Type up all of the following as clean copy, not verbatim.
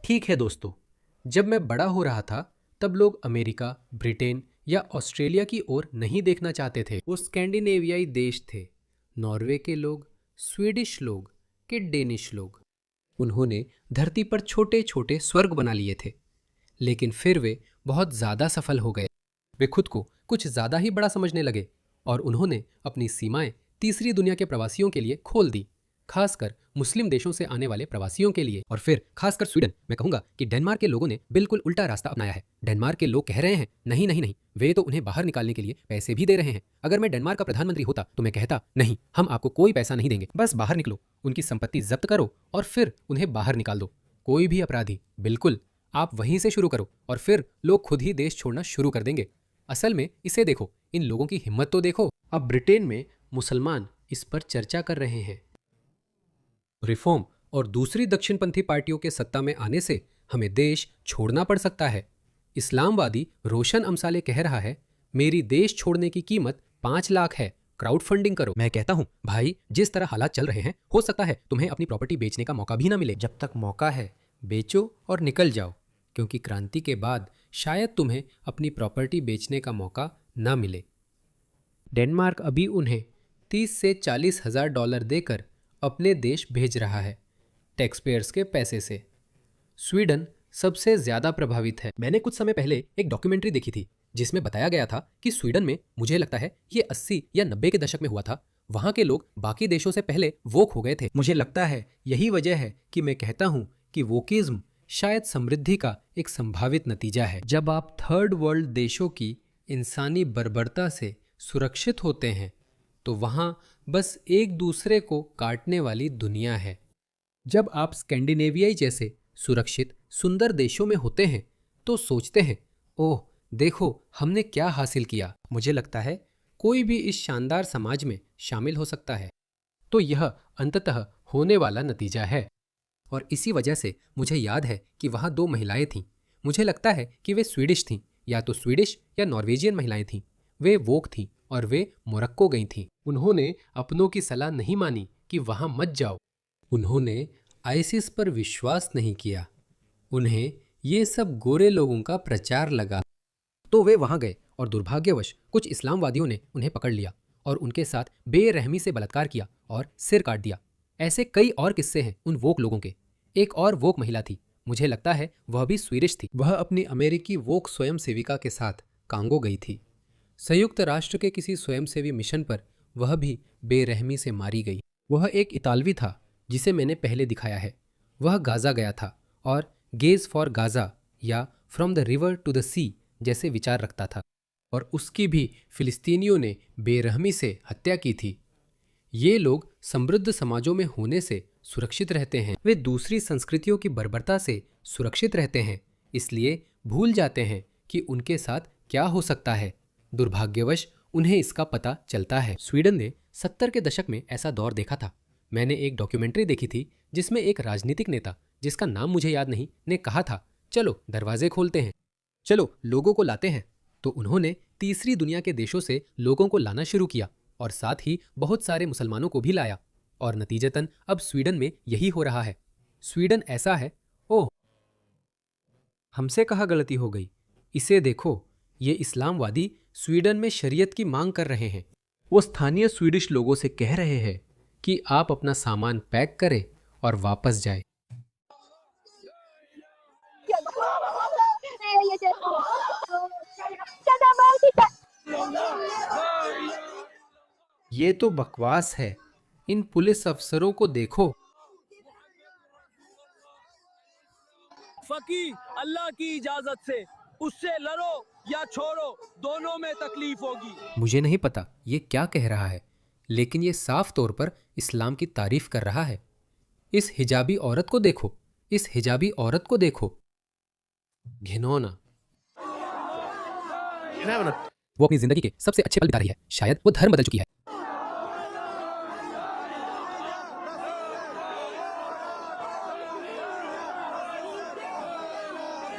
ठीक है दोस्तों, जब मैं बड़ा हो रहा था तब लोग अमेरिका, ब्रिटेन या ऑस्ट्रेलिया की ओर नहीं देखना चाहते थे। वो स्कैंडिनेवियाई देश थे। नॉर्वे के लोग, स्वीडिश लोग, के डेनिश लोग। उन्होंने धरती पर छोटे छोटे स्वर्ग बना लिए थे, लेकिन फिर वे बहुत ज़्यादा सफल हो गए। वे खुद को कुछ ज़्यादा ही बड़ा समझने लगे और उन्होंने अपनी सीमाएं तीसरी दुनिया के प्रवासियों के लिए खोल दी, खासकर मुस्लिम देशों से आने वाले प्रवासियों के लिए। और फिर खासकर स्वीडन, मैं कहूंगा कि डेनमार्क के लोगों ने बिल्कुल उल्टा रास्ता अपनाया है। डेनमार्क के लोग कह रहे हैं नहीं नहीं नहीं, वे तो उन्हें बाहर निकालने के लिए पैसे भी दे रहे हैं। अगर मैं डेनमार्क का प्रधानमंत्री होता तो मैं कहता नहीं, हम आपको कोई पैसा नहीं देंगे, बस बाहर निकलो, उनकी संपत्ति जब्त करो और फिर उन्हें बाहर निकाल दो। कोई भी अपराधी, बिल्कुल, आप वहीं से शुरू करो और फिर लोग खुद ही देश छोड़ना शुरू कर देंगे। असल में इसे देखो, इन लोगों की हिम्मत तो देखो। अब ब्रिटेन में मुसलमान इस पर चर्चा कर रहे हैं। रिफॉर्म और दूसरी दक्षिणपंथी पार्टियों के सत्ता में आने से हमें देश छोड़ना पड़ सकता है। इस्लामवादी रोशन अमसाले कह रहा है, मेरी देश छोड़ने की कीमत 5 लाख है, क्राउड फंडिंग करो। मैं कहता हूं, भाई जिस तरह हालात चल रहे हैं, हो सकता है तुम्हें अपनी प्रॉपर्टी बेचने का मौका भी ना मिले। जब तक मौका है बेचो और निकल जाओ, क्योंकि क्रांति के बाद शायद तुम्हें अपनी प्रॉपर्टी बेचने का मौका ना मिले। डेनमार्क अभी उन्हें 30 से 40 हजार डॉलर देकर अपने देश भेज रहा है, टैक्स पेयर्स के पैसे से। स्वीडन सबसे ज़्यादा प्रभावित है। मैंने कुछ समय पहले एक डॉक्यूमेंट्री देखी थी जिसमें बताया गया था कि स्वीडन में, मुझे लगता है ये 80 या 90 के दशक में हुआ था, वहाँ के लोग बाकी देशों से पहले वोक हो गए थे। मुझे लगता है यही वजह है कि मैं कहता हूँ कि वोकिज्म शायद समृद्धि का एक संभावित नतीजा है। जब आप थर्ड वर्ल्ड देशों की इंसानी बर्बरता से सुरक्षित होते हैं तो वहाँ बस एक दूसरे को काटने वाली दुनिया है। जब आप स्कैंडिनेवियाई जैसे सुरक्षित सुंदर देशों में होते हैं तो सोचते हैं, ओह देखो हमने क्या हासिल किया। मुझे लगता है कोई भी इस शानदार समाज में शामिल हो सकता है। तो यह अंततः होने वाला नतीजा है। और इसी वजह से मुझे याद है कि वहाँ 2 महिलाएं थीं। मुझे लगता है कि वे स्वीडिश थीं, या तो स्वीडिश या नॉर्वेजियन महिलाएं थीं। वे वोक थीं और वे मोरक्को गई थीं। उन्होंने अपनों की सलाह नहीं मानी कि वहाँ मत जाओ। उन्होंने आईसिस पर विश्वास नहीं किया। उन्हें ये सब गोरे लोगों का प्रचार लगा, तो वे वहाँ गए और दुर्भाग्यवश कुछ इस्लामवादियों ने उन्हें पकड़ लिया और उनके साथ बेरहमी से बलात्कार किया और सिर काट दिया। ऐसे कई और किस्से हैं उन वोक लोगों के। एक और वोक महिला थी, मुझे लगता है वह भी स्वीडिश थी। वह अपनी अमेरिकी वोक स्वयं सेविका के साथ कांगो गई थी। संयुक्त राष्ट्र के किसी स्वयंसेवी मिशन पर वह भी बेरहमी से मारी गई। वह एक इतालवी था जिसे मैंने पहले दिखाया है। वह गाजा गया था और गेज फॉर गाजा या from the river to the sea जैसे विचार रखता था, और उसकी भी फिलिस्तीनियों ने बेरहमी से हत्या की थी। ये लोग समृद्ध समाजों में होने से सुरक्षित रहते हैं। वे दूसरी संस्कृतियों की बर्बरता से सुरक्षित रहते हैं, इसलिए भूल जाते हैं कि उनके साथ क्या हो सकता है। दुर्भाग्यवश उन्हें इसका पता चलता है। स्वीडन ने 70 के दशक में ऐसा दौर देखा था। मैंने एक डॉक्यूमेंट्री देखी थी जिसमें एक राजनीतिक नेता, जिसका नाम मुझे याद नहीं, ने कहा था, चलो दरवाजे खोलते हैं, चलो लोगों को लाते हैं। तो उन्होंने तीसरी दुनिया के देशों से लोगों को लाना शुरू किया और साथ ही बहुत सारे मुसलमानों को भी लाया, और नतीजतन अब स्वीडन में यही हो रहा है। स्वीडन ऐसा है, ओह हमसे कहाँ गलती हो गई। इसे देखो, ये इस्लामवादी स्वीडन में शरीयत की मांग कर रहे हैं। वो स्थानीय स्वीडिश लोगों से कह रहे हैं कि आप अपना सामान पैक करें और वापस जाए। ये तो बकवास है। इन पुलिस अफसरों को देखो। फकी अल्लाह की इजाजत से उससे लड़ो या छोड़ो, दोनों में तकलीफ होगी। मुझे नहीं पता ये क्या कह रहा है, लेकिन ये साफ तौर पर इस्लाम की तारीफ कर रहा है। इस हिजाबी औरत को देखो, इस हिजाबी औरत को देखो। घिनौना। वो अपनी जिंदगी के सबसे अच्छे पल बिता रही है। शायद वो धर्म बदल चुकी है।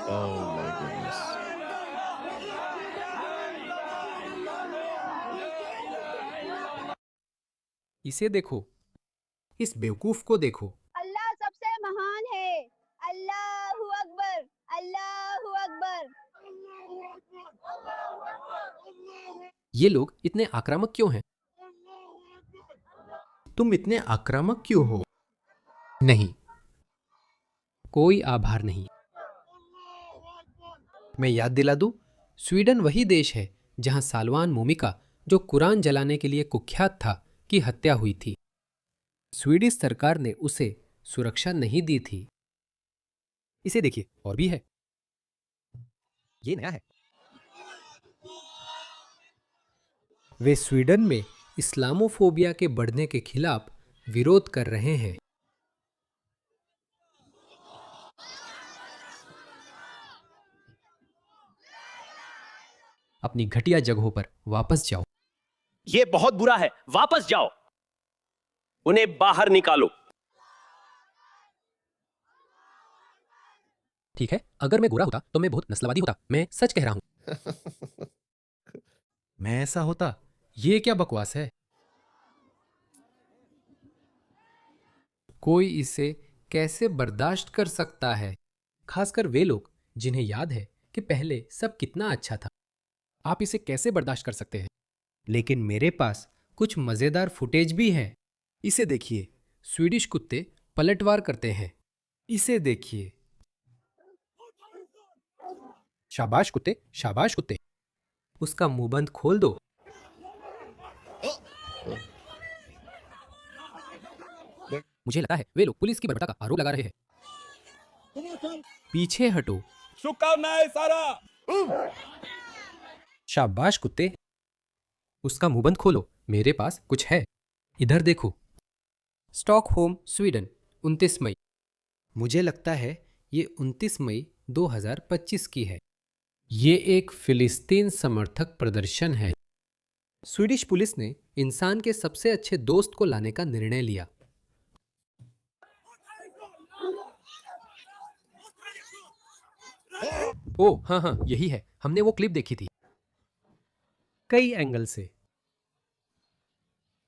Oh my goodness. इसे देखो, इस बेवकूफ को देखो। अल्लाह सबसे महान है। अल्लाहू ये लोग इतने आक्रामक क्यों हैं? तुम इतने आक्रामक क्यों हो? नहीं, कोई आभार नहीं। मैं याद दिला दूं, स्वीडन वही देश है जहां सालवान मोमिका, जो कुरान जलाने के लिए कुख्यात था, की हत्या हुई थी। स्वीडिश सरकार ने उसे सुरक्षा नहीं दी थी। इसे देखिए, और भी है। ये नया है। वे स्वीडन में इस्लामोफोबिया के बढ़ने के खिलाफ विरोध कर रहे हैं। अपनी घटिया जगहों पर वापस जाओ। ये बहुत बुरा है, वापस जाओ, उन्हें बाहर निकालो। ठीक है, अगर मैं गोरा होता तो मैं बहुत नस्लवादी होता। मैं सच कह रहा हूं। मैं ऐसा होता? ये क्या बकवास है? कोई इसे कैसे बर्दाश्त कर सकता है? खासकर वे लोग जिन्हें याद है कि पहले सब कितना अच्छा था। आप इसे कैसे बर्दाश्त कर सकते हैं? लेकिन मेरे पास कुछ मजेदार फुटेज भी है। इसे देखिए, स्वीडिश कुत्ते पलटवार करते हैं। इसे देखिए। शाबाश कुत्ते, शाबाश कुत्ते। उसका मुंह बंद खोल दो। मुझे लगता है वे लोग पुलिस की बर्बरता का आरोप लगा रहे हैं। पीछे हटो। शुभकामनाएं सारा। शाबाश कुत्ते। उसका मुंह बंद खोलो, मेरे पास कुछ है। इधर देखो। स्टॉकहोम, स्वीडन, 29 मई। मुझे लगता है ये 29 मई 2025 की है। ये एक फिलिस्तीन समर्थक प्रदर्शन है। स्वीडिश पुलिस ने इंसान के सबसे अच्छे दोस्त को लाने का निर्णय लिया। ओ हाँ हाँ, यही है। हमने वो क्लिप देखी थी कई एंगल से।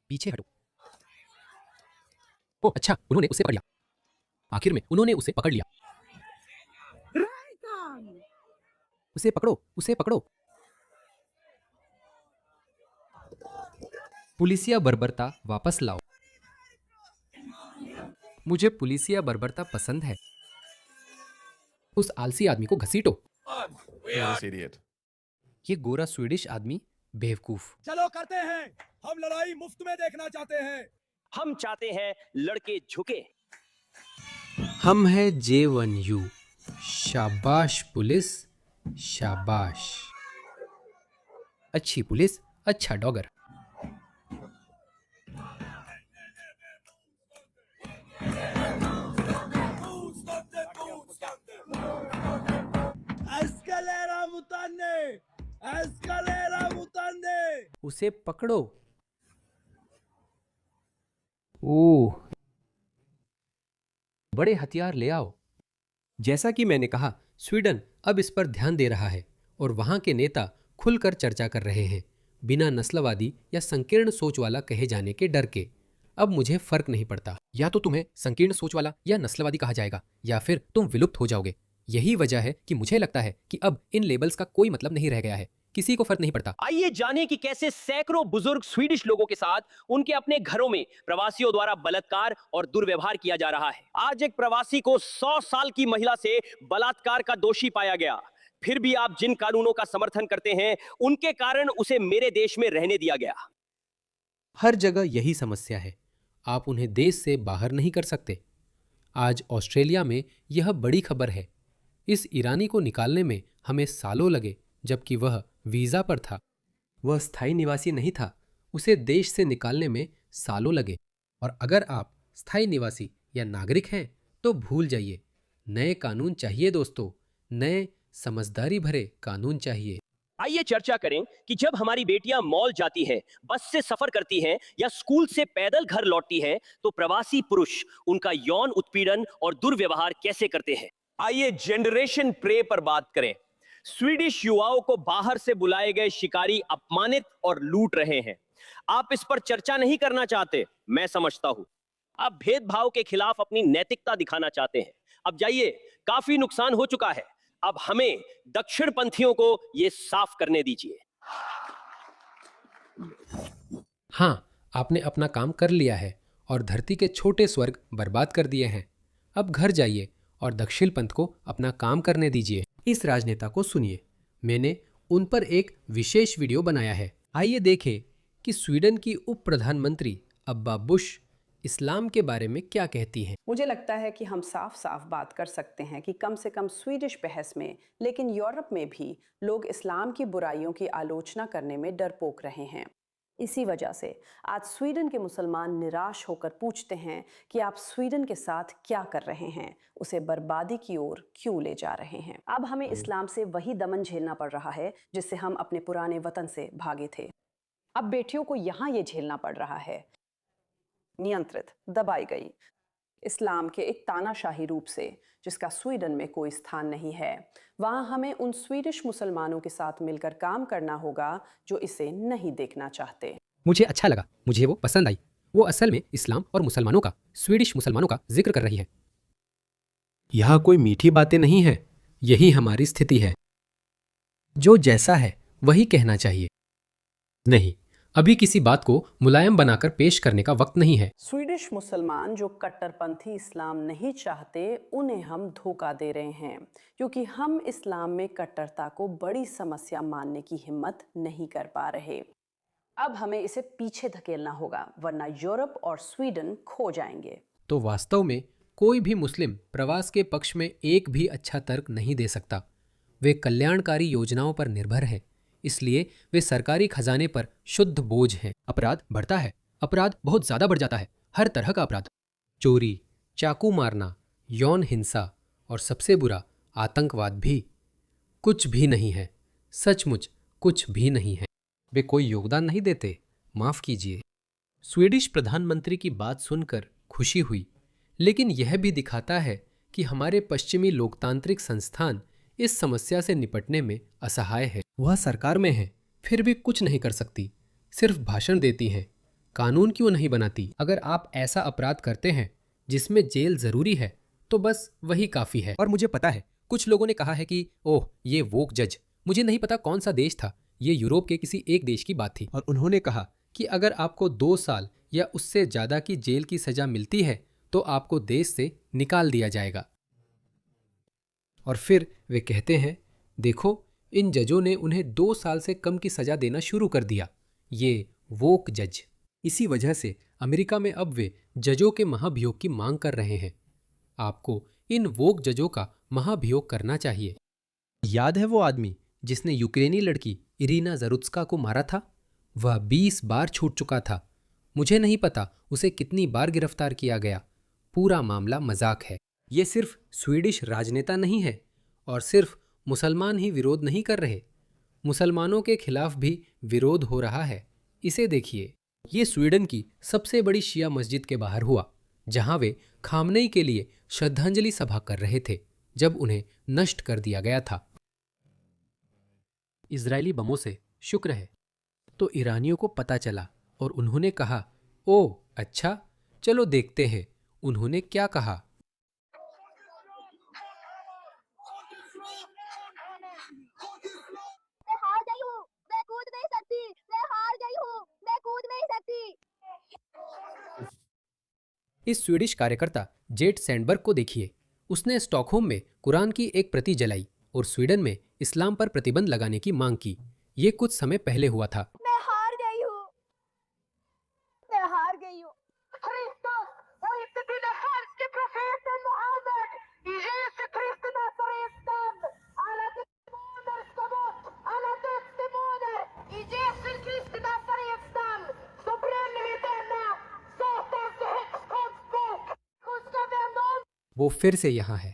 पीछे हटो। ओ अच्छा, उन्होंने उसे पकड़ लिया। आखिर में उन्होंने उसे पकड़ लिया। उसे पकड़ो, उसे पकड़ो। पुलिसिया बर्बरता वापस लाओ। मुझे पुलिसिया बर्बरता पसंद है। उस आलसी आदमी को घसीटो। This idiot. ये गोरा स्वीडिश आदमी बेवकूफ। चलो करते हैं, हम लड़ाई मुफ्त में देखना चाहते हैं। हम चाहते हैं लड़के झुके। हम है J1U। शाबाश पुलिस, शाबाश। अच्छी पुलिस, अच्छा डॉगर। Escalera mutande, escalera mutande। उसे पकड़ो। ओह, बड़े हथियार ले आओ। जैसा कि मैंने कहा, स्वीडन अब इस पर ध्यान दे रहा है और वहां के नेता खुलकर चर्चा कर रहे हैं, बिना नस्लवादी या संकीर्ण सोच वाला कहे जाने के डर के। अब मुझे फर्क नहीं पड़ता, या तो तुम्हें संकीर्ण सोच वाला या नस्लवादी कहा जाएगा, या फिर तुम विलुप्त हो जाओगे। यही वजह है कि मुझे लगता है कि अब इन लेबल्स का कोई मतलब नहीं रह गया है। किसी को फर्क नहीं पड़ता। आइए जानें कि कैसे सैकड़ों बुजुर्ग स्वीडिश लोगों के साथ उनके अपने घरों में प्रवासियों द्वारा बलात्कार और दुर्व्यवहार किया जा रहा है। आज एक प्रवासी को 100 साल की महिला से बलात्कार का दोषी पाया गया। फिर भी आप जिन कानूनों का समर्थन करते हैं, उनके कारण उसे मेरे देश में रहने दिया गया। हर जगह यही समस्या है। आप उन्हें देश से बाहर नहीं कर सकते। आज ऑस्ट्रेलिया में यह बड़ी खबर है। इस ईरानी को निकालने में हमें सालों लगे, जबकि वह वीजा पर था। वह स्थायी निवासी नहीं था। उसे देश से निकालने में सालों लगे। और अगर आप स्थायी निवासी या नागरिक हैं तो भूल जाइए। नए कानून चाहिए दोस्तों, नए समझदारी भरे कानून चाहिए। आइए चर्चा करें कि जब हमारी बेटियां मॉल जाती हैं, बस से सफर करती हैं या स्कूल से पैदल घर लौटती हैं, तो प्रवासी पुरुष उनका यौन उत्पीड़न और दुर्व्यवहार कैसे करते हैं। आइए जनरेशन प्रे पर बात करें। स्वीडिश युवाओं को बाहर से बुलाए गए शिकारी अपमानित और लूट रहे हैं। आप इस पर चर्चा नहीं करना चाहते, मैं समझता हूं। आप भेदभाव के खिलाफ अपनी नैतिकता दिखाना चाहते हैं। अब जाइए, काफी नुकसान हो चुका है। अब हमें दक्षिण पंथियों को यह साफ करने दीजिए। हाँ, आपने अपना काम कर लिया है और धरती के छोटे स्वर्ग बर्बाद कर दिए हैं। अब घर जाइए और दक्षिण पंथ को अपना काम करने दीजिए। इस राजनेता को सुनिए। मैंने उन पर एक विशेष वीडियो बनाया है। आइए देखें कि स्वीडन की उप प्रधानमंत्री अब्बा बुश इस्लाम के बारे में क्या कहती हैं। मुझे लगता है कि हम साफ साफ बात कर सकते हैं कि कम से कम स्वीडिश बहस में, लेकिन यूरोप में भी लोग इस्लाम की बुराइयों की आलोचना करने में डरपोक रहे हैं। इसी वजह से आज स्वीडन के मुसलमान निराश होकर पूछते हैं कि आप स्वीडन के साथ क्या कर रहे हैं, उसे बर्बादी की ओर क्यों ले जा रहे हैं। अब हमें इस्लाम से वही दमन झेलना पड़ रहा है जिससे हम अपने पुराने वतन से भागे थे। अब बेटियों को यहाँ ये झेलना पड़ रहा है, नियंत्रित, दबाई गई इस्लाम के एक तानाशाही रूप से जिसका स्वीडन में कोई स्थान नहीं है। वहाँ हमें उन स्वीडिश मुसलमानों के साथ मिलकर काम करना होगा जो इसे नहीं देखना चाहते। मुझे अच्छा लगा, मुझे वो पसंद आई। वो असल में इस्लाम और मुसलमानों का, स्वीडिश मुसलमानों का जिक्र कर रही है। यहाँ कोई मीठी बातें नहीं है, यही हमारी स्थिति है। जो जैसा है वही कहना चाहिए। नहीं, अभी किसी बात को मुलायम बनाकर पेश करने का वक्त नहीं है। स्वीडिश मुसलमान जो कट्टरपंथी इस्लाम नहीं चाहते, उन्हें हम धोखा दे रहे हैं क्योंकि हम इस्लाम में कट्टरता को बड़ी समस्या मानने की हिम्मत नहीं कर पा रहे। अब हमें इसे पीछे धकेलना होगा, वरना यूरोप और स्वीडन खो जाएंगे। तो वास्तव में कोई भी मुस्लिम प्रवास के पक्ष में एक भी अच्छा तर्क नहीं दे सकता। वे कल्याणकारी योजनाओं पर निर्भर हैं, इसलिए वे सरकारी खजाने पर शुद्ध बोझ हैं। अपराध बढ़ता है, अपराध बहुत ज्यादा बढ़ जाता है, हर तरह का अपराध, चोरी, चाकू मारना, यौन हिंसा और सबसे बुरा आतंकवाद भी। कुछ भी नहीं है, सचमुच कुछ भी नहीं है। वे कोई योगदान नहीं देते, माफ कीजिए। स्वीडिश प्रधानमंत्री की बात सुनकर खुशी हुई, लेकिन यह भी दिखाता है कि हमारे पश्चिमी लोकतांत्रिक संस्थान इस समस्या से निपटने में असहाय है। वह सरकार में है, फिर भी कुछ नहीं कर सकती, सिर्फ भाषण देती हैं। कानून क्यों नहीं बनाती? अगर आप ऐसा अपराध करते हैं जिसमें जेल जरूरी है तो बस वही काफी है। और मुझे पता है कुछ लोगों ने कहा है कि ओह ये वोक जज, मुझे नहीं पता कौन सा देश था, ये यूरोप के किसी एक देश की बात थी, और उन्होंने कहा कि अगर आपको 2 साल या उससे ज्यादा की जेल की सजा मिलती है तो आपको देश से निकाल दिया जाएगा। और फिर वे कहते हैं, देखो इन जजों ने उन्हें 2 साल से कम की सजा देना शुरू कर दिया, ये वोक जज। इसी वजह से अमेरिका में अब वे जजों के महाभियोग की मांग कर रहे हैं। आपको इन वोक जजों का महाभियोग करना चाहिए। याद है वो आदमी जिसने यूक्रेनी लड़की इरीना जरुत्स्का को मारा था? वह 20 बार छूट चुका था। मुझे नहीं पता उसे कितनी बार गिरफ्तार किया गया। पूरा मामला मजाक है। ये सिर्फ स्वीडिश राजनेता नहीं है और सिर्फ मुसलमान ही विरोध नहीं कर रहे, मुसलमानों के खिलाफ भी विरोध हो रहा है। इसे देखिए, ये स्वीडन की सबसे बड़ी शिया मस्जिद के बाहर हुआ, जहां वे खामनेई के लिए श्रद्धांजलि सभा कर रहे थे जब उन्हें नष्ट कर दिया गया था इजरायली बमों से। शुक्र है तो ईरानियों को पता चला और उन्होंने कहा, ओ अच्छा, चलो देखते हैं उन्होंने क्या कहा। इस स्वीडिश कार्यकर्ता जेट सैंडबर्ग को देखिए, उसने स्टॉकहोम में कुरान की एक प्रति जलाई और स्वीडन में इस्लाम पर प्रतिबंध लगाने की मांग की। ये कुछ समय पहले हुआ था। मैं हार गई हूँ, मैं हार गई हूँ। वो फिर से यहाँ है।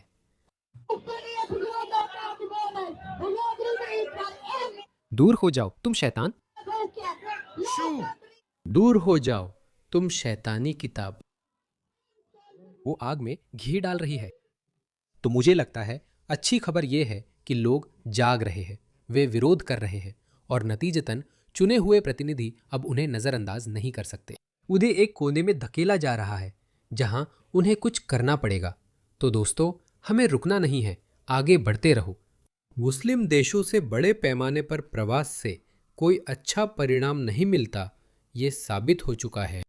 दूर हो जाओ तुम शैतान, दूर हो जाओ तुम शैतानी किताब। वो आग में घी डाल रही है। तो मुझे लगता है अच्छी खबर यह है कि लोग जाग रहे हैं, वे विरोध कर रहे हैं और नतीजतन चुने हुए प्रतिनिधि अब उन्हें नजरअंदाज नहीं कर सकते। उन्हें एक कोने में धकेला जा रहा है जहां उन्हें कुछ करना पड़ेगा। तो दोस्तों, हमें रुकना नहीं है, आगे बढ़ते रहो। मुस्लिम देशों से बड़े पैमाने पर प्रवास से कोई अच्छा परिणाम नहीं मिलता, ये साबित हो चुका है।